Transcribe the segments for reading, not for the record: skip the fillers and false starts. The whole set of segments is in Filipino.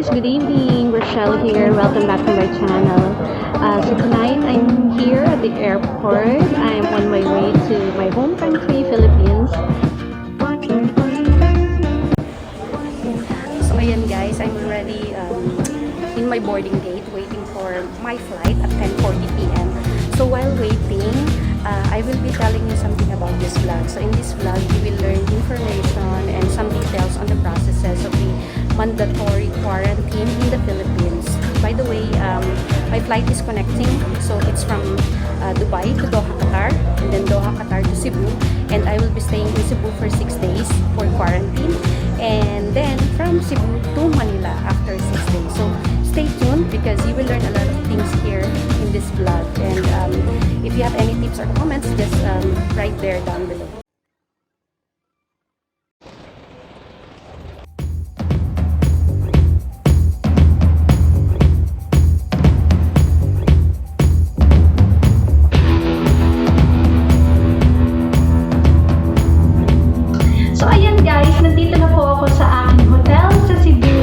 good evening. Rochelle here. Welcome back to my channel. So tonight I'm here at the airport. I'm on my way to my home country, Philippines. So ayan guys, I'm already in my boarding gate waiting for my flight at 10:40 p.m. So while waiting, I will be telling you something about this vlog. So in this vlog, you will learn information and some details on the processes of the mandatory quarantine in the Philippines. By the way, my flight is connecting. So it's from Dubai to Doha, Qatar, and then Doha, Qatar to Cebu. And I will be staying in Cebu for 6 days for quarantine. And then from Cebu to Manila after 6 days. So stay tuned because you will learn a lot of things here in this vlog. And if you have any tips or comments, just write there down below. So ayan guys, nandito na po ako sa aking hotel sa Cebu.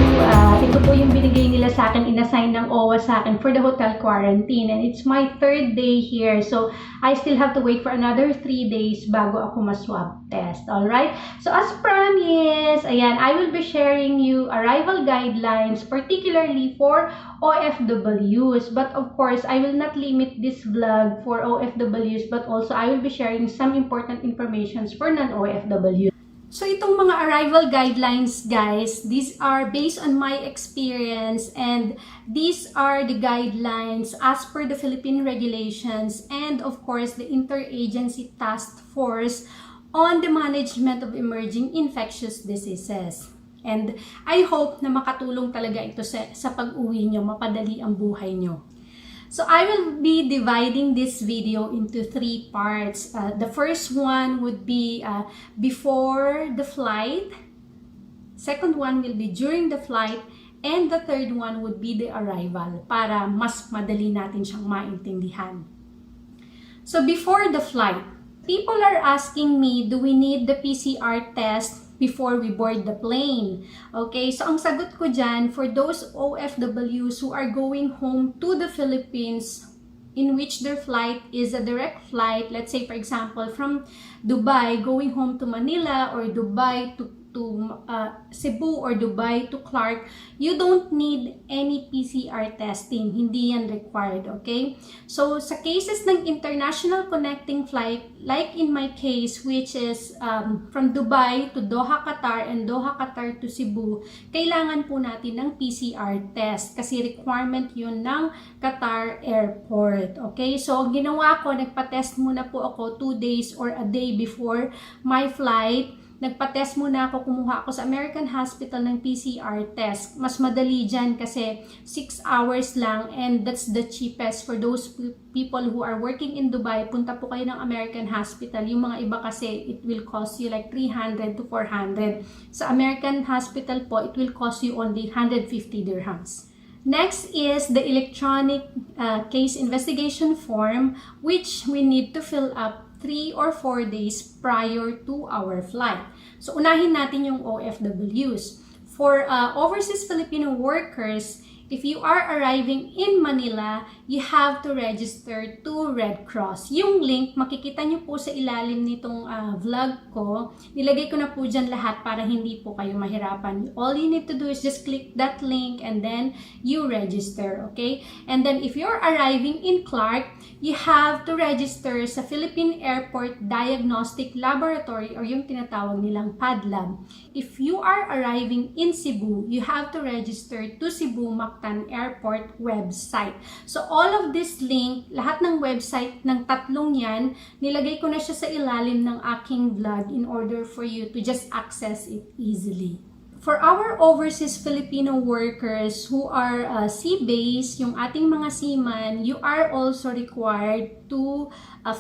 Ito po yung binigay nila sa akin, inassign ng OWA sa akin for the hotel quarantine. And it's my 3rd day here. So I still have to wait for another 3 days bago ako ma-swab test. Alright? So as promised, ayan, I will be sharing you arrival guidelines, particularly for OFWs. But of course, I will not limit this vlog for OFWs, but also I will be sharing some important information for non-OFWs. So itong mga arrival guidelines guys, these are based on my experience and these are the guidelines as per the Philippine regulations and of course the Interagency Task Force on the Management of Emerging Infectious Diseases. And I hope na makatulong talaga ito sa pag-uwi nyo, mapadali ang buhay nyo. So I will be dividing this video into 3 parts. The first one would be before the flight. Second one will be during the flight. And the third one would be the arrival para mas madali natin siyang maintindihan. So before the flight, people are asking me, do we need the PCR test before we board the plane? Okay, so ang sagot ko dyan, for those OFWs who are going home to the Philippines, in which their flight is a direct flight, let's say for example, from Dubai going home to Manila or Dubai to Cebu or Dubai to Clark, you don't need any PCR testing. Hindi yan required, okay? So, sa cases ng international connecting flight, like in my case, which is from Dubai to Doha, Qatar, and Doha, Qatar to Cebu, kailangan po natin ng PCR test kasi requirement yun ng Qatar Airport, okay? So, ginawa ko, nagpa-test muna po ako 2 days or a day before my flight. Nagpa-test muna ako, kumuha ako sa American Hospital ng PCR test. Mas madali dyan kasi 6 hours lang and that's the cheapest for those people who are working in Dubai. Punta po kayo ng American Hospital. Yung mga iba kasi, it will cost you like 300 to 400. Sa American Hospital po, it will cost you only 150 dirhams. Next is the electronic case investigation form, which we need to fill up 3 or 4 days prior to our flight. So, unahin natin yung OFWs. For overseas Filipino workers, if you are arriving in Manila, you have to register to Red Cross. Yung link, makikita nyo po sa ilalim nitong vlog ko. Nilagay ko na po dyan lahat para hindi po kayo mahirapan. All you need to do is just click that link and then you register, okay? And then if you're arriving in Clark, you have to register sa Philippine Airport Diagnostic Laboratory or yung tinatawag nilang PADLAB. If you are arriving in Cebu, you have to register to CEBUMactanairportforofw website. So all of this link, lahat ng website ng tatlong yan, nilagay ko na siya sa ilalim ng aking vlog in order for you to just access it easily. For our overseas Filipino workers who are sea-based, yung ating mga seaman, you are also required to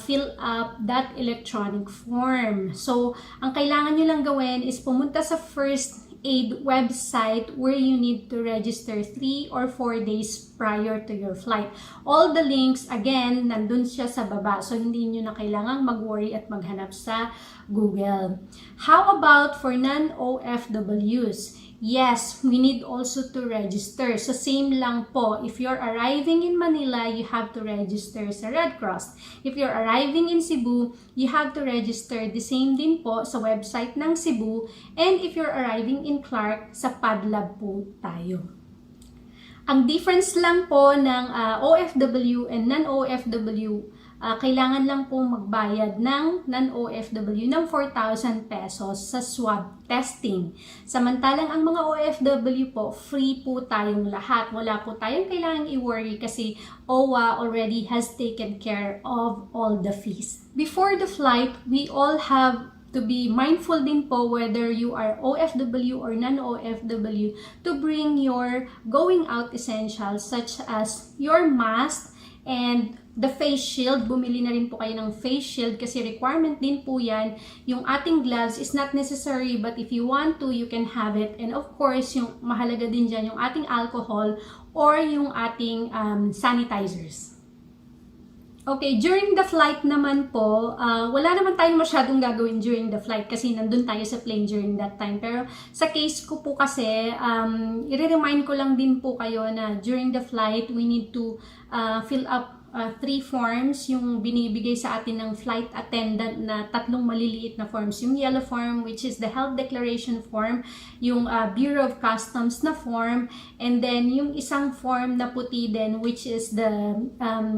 fill up that electronic form. So, ang kailangan nyo lang gawin is pumunta sa first aid website where you need to register 3 or 4 days prior to your flight. All the links, again, nandun siya sa baba. So, hindi nyo na kailangang mag-worry at maghanap sa Google. How about for non-OFWs? Yes, we need also to register. So same lang po. If you're arriving in Manila, you have to register sa Red Cross. If you're arriving in Cebu, you have to register the same din po sa website ng Cebu. And if you're arriving in Clark, sa PADLAB po tayo. Ang difference lang po ng OFW and non-OFW, kailangan lang po magbayad ng non-OFW ng 4,000 pesos sa swab testing. Samantalang ang mga OFW po, free po tayong lahat. Wala po tayong kailangang i-worry kasi OWA already has taken care of all the fees. Before the flight, we all have to be mindful din po whether you are OFW or non-OFW to bring your going out essentials such as your mask and the face shield. Bumili na rin po kayo ng face shield kasi requirement din po yan. Yung ating gloves is not necessary but if you want to, you can have it. And of course, yung mahalaga din dyan, yung ating alcohol or yung ating sanitizers. Okay, during the flight naman po, wala naman tayong masyadong gagawin during the flight kasi nandun tayo sa plane during that time. Pero sa case ko po kasi, i-remind ko lang din po kayo na during the flight, we need to fill up 3 forms yung binibigay sa atin ng flight attendant na 3 maliliit na forms. Yung yellow form, which is the health declaration form, yung Bureau of Customs na form, and then yung isang form na puti din, which is the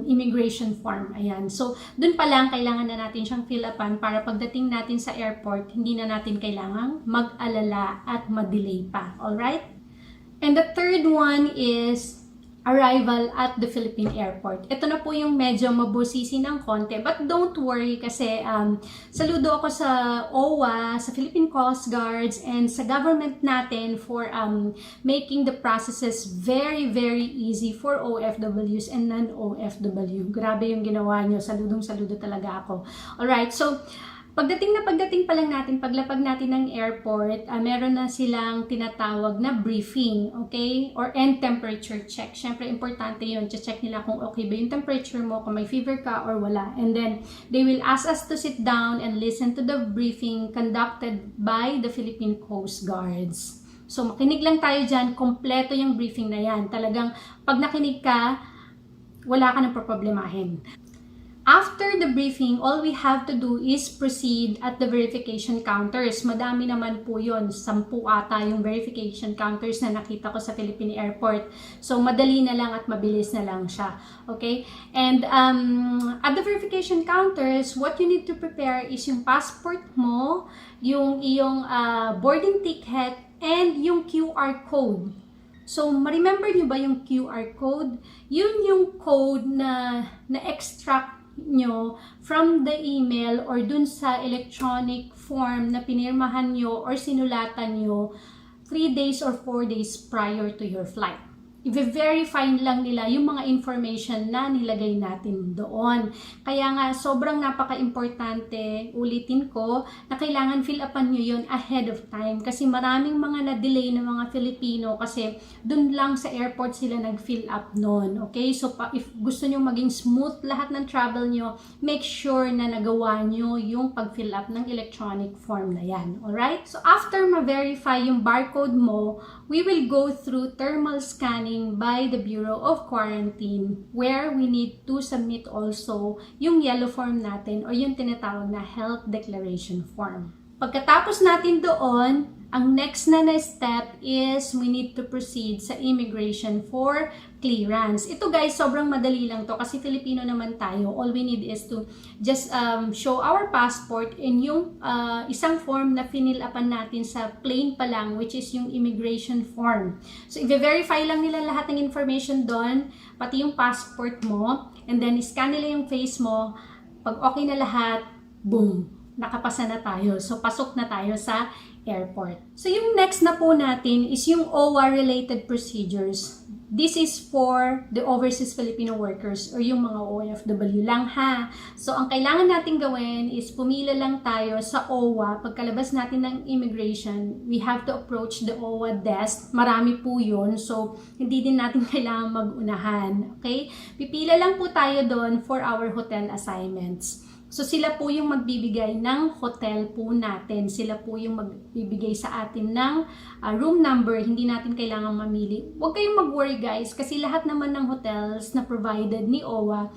immigration form. Ayan. So, dun pa lang kailangan na natin siyang fill upan para pagdating natin sa airport, hindi na natin kailangang mag-alala at ma-delay pa. Alright? And the third one is arrival at the Philippine airport. Ito na po yung medyo mabusisi ng konti. But don't worry kasi saludo ako sa OWA, sa Philippine Coast Guards, and sa government natin for making the processes very, very easy for OFWs and non-OFW. Grabe yung ginawa nyo. Saludo talaga ako. Alright, so pagdating pa lang natin, paglapag natin ng airport, meron na silang tinatawag na briefing, okay? Or and temperature check. Siyempre, importante yun. Check nila kung okay ba yung temperature mo, kung may fever ka or wala. And then, they will ask us to sit down and listen to the briefing conducted by the Philippine Coast Guards. So, makinig lang tayo dyan. Kompleto yung briefing na yan. Talagang, pag nakinig ka, wala ka nang problemahin. After the briefing, all we have to do is proceed at the verification counters. Madami naman po yun. 10 ata yung verification counters na nakita ko sa Philippine Airport. So, madali na lang at mabilis na lang siya. Okay? And at the verification counters, what you need to prepare is yung passport mo, yung iyong boarding ticket, and yung QR code. So, ma-remember nyo ba yung QR code? Yun yung code na extract nyo from the email or dun sa electronic form na pinirmahan nyo or sinulatan nyo 3 days or 4 days prior to your flight. I-verify lang nila yung mga information na nilagay natin doon. Kaya nga, sobrang napaka-importante, ulitin ko, na kailangan fill upan nyo yun ahead of time. Kasi maraming mga na-delay na mga Filipino kasi dun lang sa airport sila nag-fill up noon. Okay? So, if gusto nyo maging smooth lahat ng travel nyo, make sure na nagawa nyo yung pag-fill up ng electronic form na yan. Alright? So, after ma-verify yung barcode mo, we will go through thermal scanning by the Bureau of Quarantine where we need to submit also yung yellow form natin or yung tinatawag na health declaration form. Pagkatapos natin doon, ang next na step is we need to proceed sa immigration for clearance. Ito guys, sobrang madali lang to kasi Filipino naman tayo. All we need is to just show our passport and yung isang form na finil upan natin sa plane pa lang, which is yung immigration form. So, i-verify lang nila lahat ng information doon, pati yung passport mo, and then scan nila yung face mo. Pag okay na lahat, boom! Nakapasa na tayo. So, pasok na tayo sa airport. So, yung next na po natin is yung OWA-related procedures. This is for the overseas Filipino workers or yung mga OFW lang ha. So, ang kailangan natin gawin is pumila lang tayo sa OWA. Pagkalabas natin ng immigration, we have to approach the OWA desk. Marami po yun. So, hindi din natin kailangan mag-unahan. Okay? Pipila lang po tayo doon for our hotel assignments. So sila po yung magbibigay ng hotel po natin. Sila po yung magbibigay sa atin ng room number. Hindi natin kailangan mamili. Huwag kayong mag-worry guys kasi lahat naman ng hotels na provided ni OWA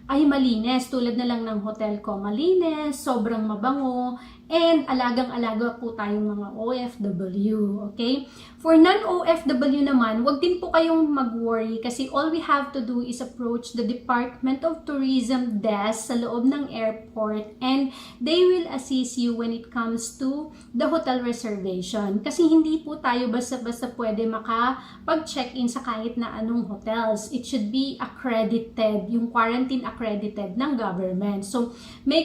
ay malinis. Tulad na lang ng hotel ko, malinis, sobrang mabango, and alagang-alaga po tayong mga OFW, okay? For non-OFW naman, wag din po kayong mag-worry kasi all we have to do is approach the Department of Tourism desk sa loob ng airport and they will assist you when it comes to the hotel reservation. Kasi hindi po tayo basta-basta pwede makapag-check-in sa kahit na anong hotels. It should be accredited, yung quarantine accredited ng government. So,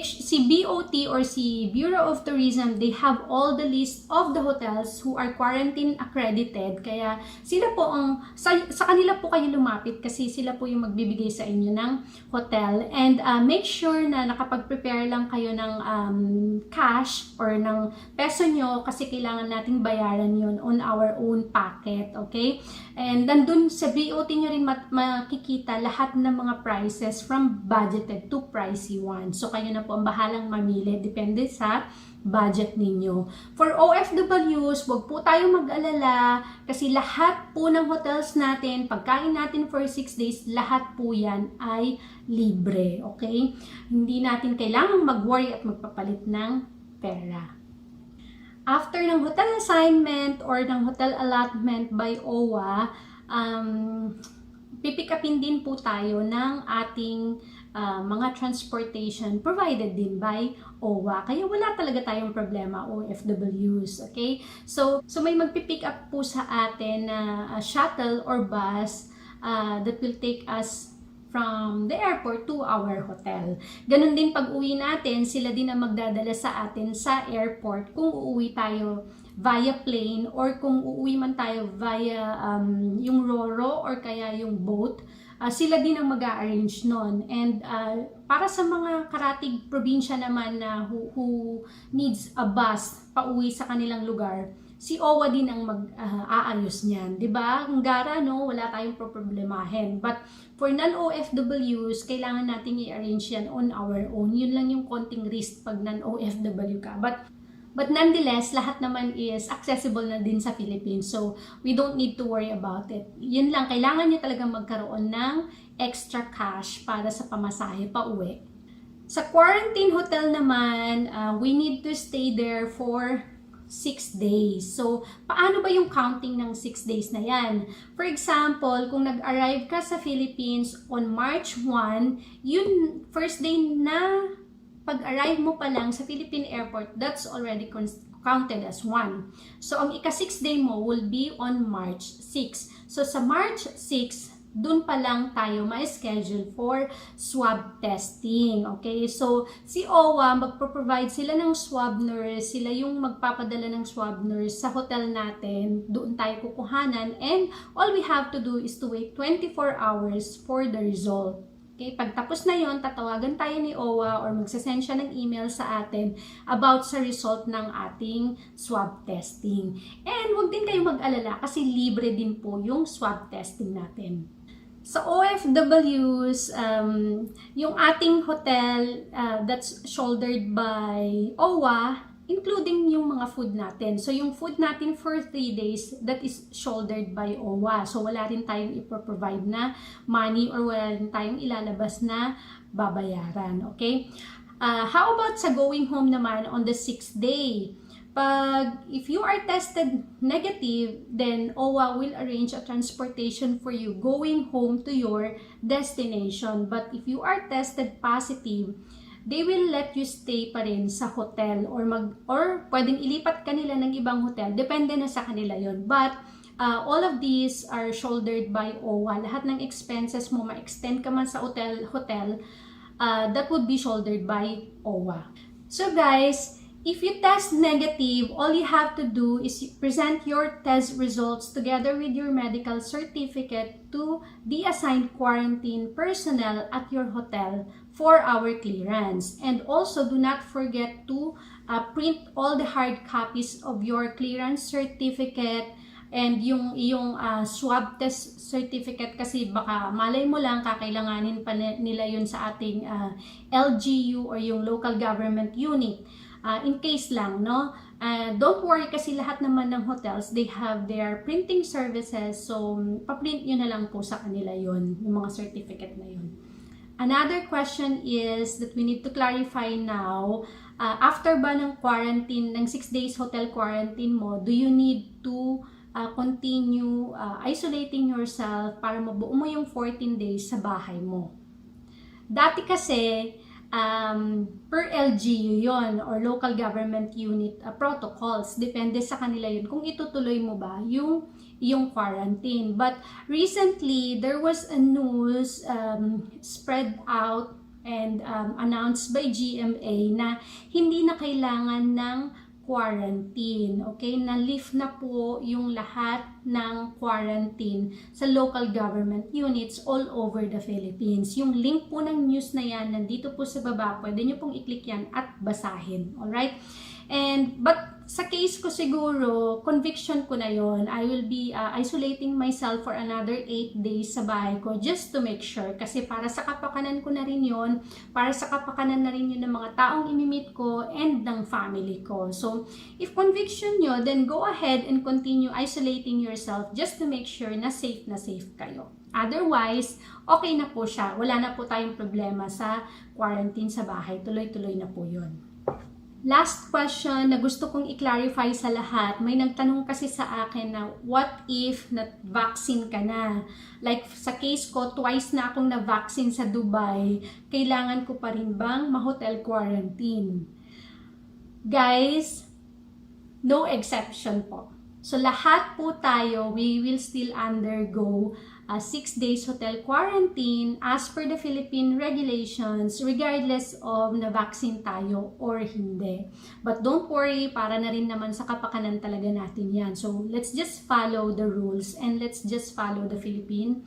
si BOT or si Bureau of Tourism, they have all the list of the hotels who are quarantine accredited. Kaya sila po sa kanila po kayo lumapit kasi sila po yung magbibigay sa inyo ng hotel. And make sure na nakapag-prepare lang kayo ng cash or ng peso nyo kasi kailangan nating bayaran yun on our own packet. Okay? And nandun sa BOT nyo rin makikita lahat ng mga prices from budgeted to pricey one. So kayo na po ang bahalang mamili. Depende sa budget ninyo. For OFWs, wag po tayo mag-alala kasi lahat po ng hotels natin, pagkain natin for 6 days, lahat po yan ay libre. Okay? Hindi natin kailangang mag-worry at magpapalit ng pera. After ng hotel assignment or ng hotel allotment by OWA, pipick upin din po tayo ng ating mga transportation provided din by OWA. Kaya wala talaga tayong problema OFWs, okay? So may magpipick up po sa atin na shuttle or bus that will take us from the airport to our hotel. Ganun din pag uwi natin, sila din ang magdadala sa atin sa airport kung uuwi tayo via plane or kung uuwi man tayo via yung Roro or kaya yung boat. Sila din ang mag-a-arrange nun. And para sa mga karatig probinsya naman na who needs a bus pauwi sa kanilang lugar, si OWA din ang mag-aayos niyan. Diba? Ang gara, no? Wala tayong problemahin. But for non-OFWs, kailangan natin i-arrange yan on our own. Yun lang yung konting risk pag non-OFW ka. But nonetheless, lahat naman is accessible na din sa Philippines. So, we don't need to worry about it. Yun lang, kailangan nyo talagang magkaroon ng extra cash para sa pamasahe pa uwi. Sa quarantine hotel naman, we need to stay there for 6 days. So, paano ba yung counting ng 6 days na yan? For example, kung nag-arrive ka sa Philippines on March 1, yun first day na pag-arrive mo pa lang sa Philippine airport, that's already counted as 1. So, ang ika-6 day mo will be on March 6. So, sa March 6, dun pa lang tayo ma-schedule for swab testing. Okay? So, si OWA, magpo-provide sila ng swab nurse. Sila yung magpapadala ng swab nurse sa hotel natin. Doon tayo kukuhanan. And all we have to do is to wait 24 hours for the result. Okay, pagtapos na yon, tatawagan tayo ni OWA or magsasend siya ng email sa atin about sa result ng ating swab testing. And huwag din kayo mag-alala kasi libre din po yung swab testing natin. Sa OFWs, yung ating hotel that's shouldered by OWA, including yung mga food natin. So, yung food natin for 3 days, that is shouldered by OWA. So, wala rin tayong ipoprovide na money or wala rin tayong ilalabas na babayaran. Okay? How about sa going home naman on the 6th day? If you are tested negative, then OWA will arrange a transportation for you going home to your destination. But if you are tested positive, they will let you stay pa rin sa hotel or pwedeng ilipat kanila ng ibang hotel. Depende na sa kanila yon. But all of these are shouldered by OWA. Lahat ng expenses mo, ma-extend ka man sa hotel, that would be shouldered by OWA. So guys, if you test negative, all you have to do is present your test results together with your medical certificate to the assigned quarantine personnel at your hotel for our clearance. And also, do not forget to print all the hard copies of your clearance certificate And yung iyong swab test certificate kasi baka malay mo lang kakailanganin pa nila yun sa ating LGU or yung local government unit. In case lang, no? Don't worry kasi lahat naman ng hotels, they have their printing services. So, pa-print nyo na lang po sa kanila yun, yung mga certificate na yun. Another question is that we need to clarify now, after ba ng quarantine, ng 6 days hotel quarantine mo, do you need to continue isolating yourself para mabuo mo yung 14 days sa bahay mo? Dati kasi, per LGU yon or local government unit protocols, depende sa kanila yun kung itutuloy mo ba yung quarantine. But recently there was a news spread out and announced by GMA na hindi na kailangan ng quarantine. Okay, na-lift na po yung lahat ng quarantine sa local government units all over the Philippines. Yung link po ng news na yan nandito po sa baba. Pwede nyo pong i-click yan at basahin. Alright? But sa case ko siguro, conviction ko na yon. I will be isolating myself for another 8 days sa bahay ko just to make sure. Kasi para sa kapakanan ko na rin yon, para sa kapakanan na rin yun ng mga taong imimit ko and ng family ko. So, if conviction nyo, then go ahead and continue isolating yourself just to make sure na safe kayo. Otherwise, okay na po siya. Wala na po tayong problema sa quarantine sa bahay. Tuloy-tuloy na po yun. Last question na gusto kong i-clarify sa lahat. May nagtanong kasi sa akin na what if na-vaccine ka na? Like sa case ko, twice na akong na-vaccine sa Dubai. Kailangan ko pa rin bang ma-hotel quarantine? Guys, no exception po. So lahat po tayo, we will still undergo 6 days hotel quarantine as per the Philippine regulations regardless of na-vaccine tayo or hindi. But don't worry, para na rin naman sa kapakanan talaga natin yan. So let's just follow the rules and let's just follow the Philippine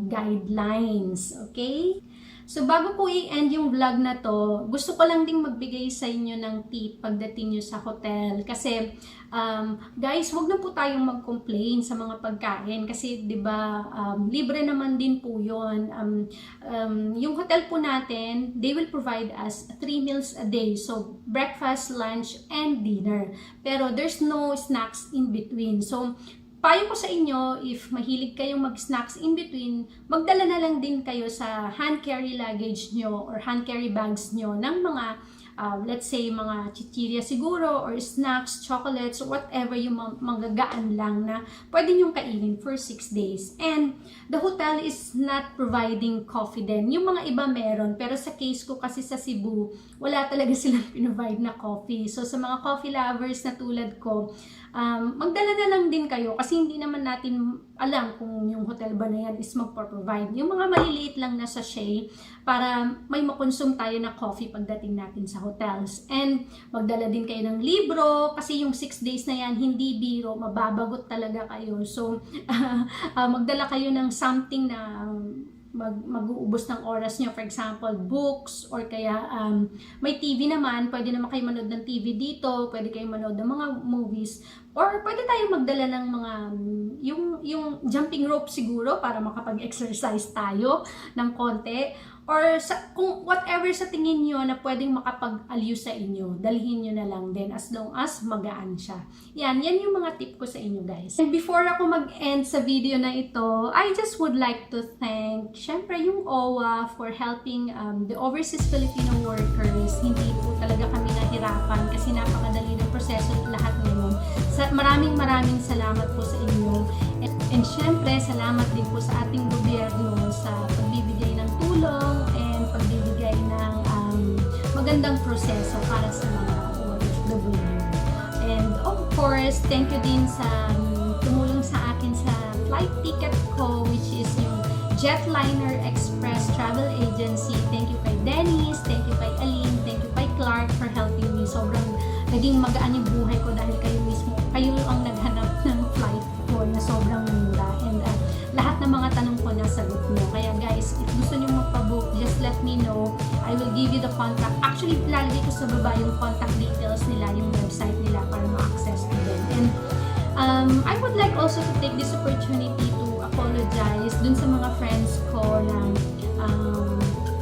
guidelines. Okay? So bago po i-end yung vlog na to, gusto ko lang ding magbigay sa inyo ng tip pagdating nyo sa hotel. Kasi guys, wag na po tayong mag-complain sa mga pagkain kasi 'di ba libre naman din po 'yon. Yung hotel po natin, they will provide us 3 meals a day. So breakfast, lunch, and dinner. Pero there's no snacks in between. So payo ko sa inyo, if mahilig kayong mag-snacks in between, magdala na lang din kayo sa hand carry luggage nyo or hand carry bags nyo ng mga, let's say, mga chichirya siguro or snacks, chocolates, whatever yung magagaan lang na pwede nyong kainin for 6 days. And the hotel is not providing coffee din. Yung mga iba meron, pero sa case ko kasi sa Cebu, wala talaga silang pinrovide na coffee. So sa mga coffee lovers na tulad ko, magdala na lang din kayo kasi hindi naman natin alam kung yung hotel ba na yan is magpo-provide. Yung mga maliliit lang na sachet para may makonsume tayo na coffee pagdating natin sa hotels. And magdala din kayo ng libro kasi yung 6 days na yan, hindi biro, mababagot talaga kayo. So, magdala kayo ng something na mag-uubos ng oras nyo. For example, books or kaya may TV naman. Pwede naman kayo manood ng TV dito. Pwede kayo manood ng mga movies. Or pwede tayo magdala ng mga, yung jumping rope siguro para makapag-exercise tayo ng konti. Or kung whatever sa tingin nyo na pwedeng makapag-aliw sa inyo, dalhin nyo na lang din as long as magaan siya. Yan yung mga tip ko sa inyo guys. And before ako mag-end sa video na ito, I just would like to thank, syempre yung OWA for helping the overseas Filipino workers. Hindi po talaga kami nahirapan kasi napakadali ng proseso lahat ngayon. Maraming salamat po sa inyo. And syempre, salamat din po sa ating gobyerno sa pagbibigay ng tulong and pagbibigay ng magandang proseso para sa mga OFW. And of course, thank you din sa tumulong sa akin sa flight ticket ko, which is yung Jetliner Express Travel Agency. Thank you kay Dennis, thank you kay Aline, thank you kay Clark for helping me. Sobrang naging magaan yung buhay ko dahil kayo mismo, kayo ang naghanap ng flight ko na sobrang mura. And lahat ng mga tanong ko nasagot nyo. Kaya guys, if gusto nyo magpabook, just let me know. I will give you the contact. Actually, lalagay ko sa baba yung contact details nila, yung website nila para ma-access ko din. And I would like also to take this opportunity to apologize dun sa mga friends ko na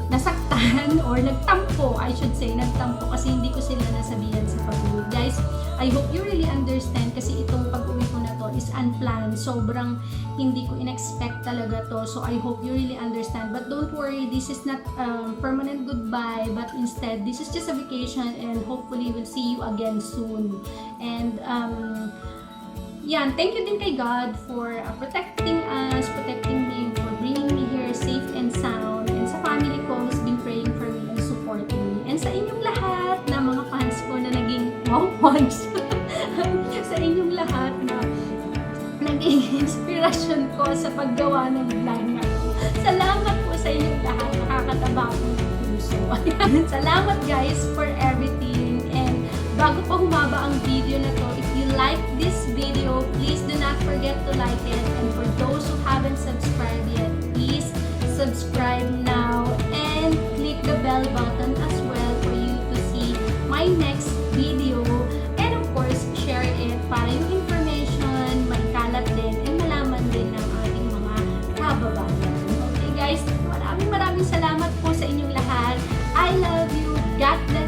nasaktan or nagtampo, I should say, nagtampo kasi hindi ko sila nasabihan sa pag-uwi. Guys, I hope you really understand kasi itong pag-uwi ko na to is unplanned. Sobrang hindi ko in-expect talaga to. So, I hope you really understand. But don't worry, this is not permanent goodbye, but instead, this is just a vacation and hopefully we'll see you again soon. And, yan, thank you din kay God for protecting us, protecting me, for bringing me here safe and sound, and sa family ko who's been praying for me and supporting me, and sa inyong lahat na mga fans ko na naging fans sa inyong lahat na naging inspiration ko sa paggawa ng vlog na ito. Salamat po sa inyong lahat, nakakataba ko ng puso. Salamat guys for everything. And bago pa humaba ang video na to, if you like this video, please do not forget to like it. And for those who haven't subscribed yet, please subscribe now and click the bell button as well for you to see my next video. And of course, share it para yung information maikalat din and malaman din ng ating mga kababayan. Okay guys, maraming salamat po sa inyong lahat. I love you. God bless.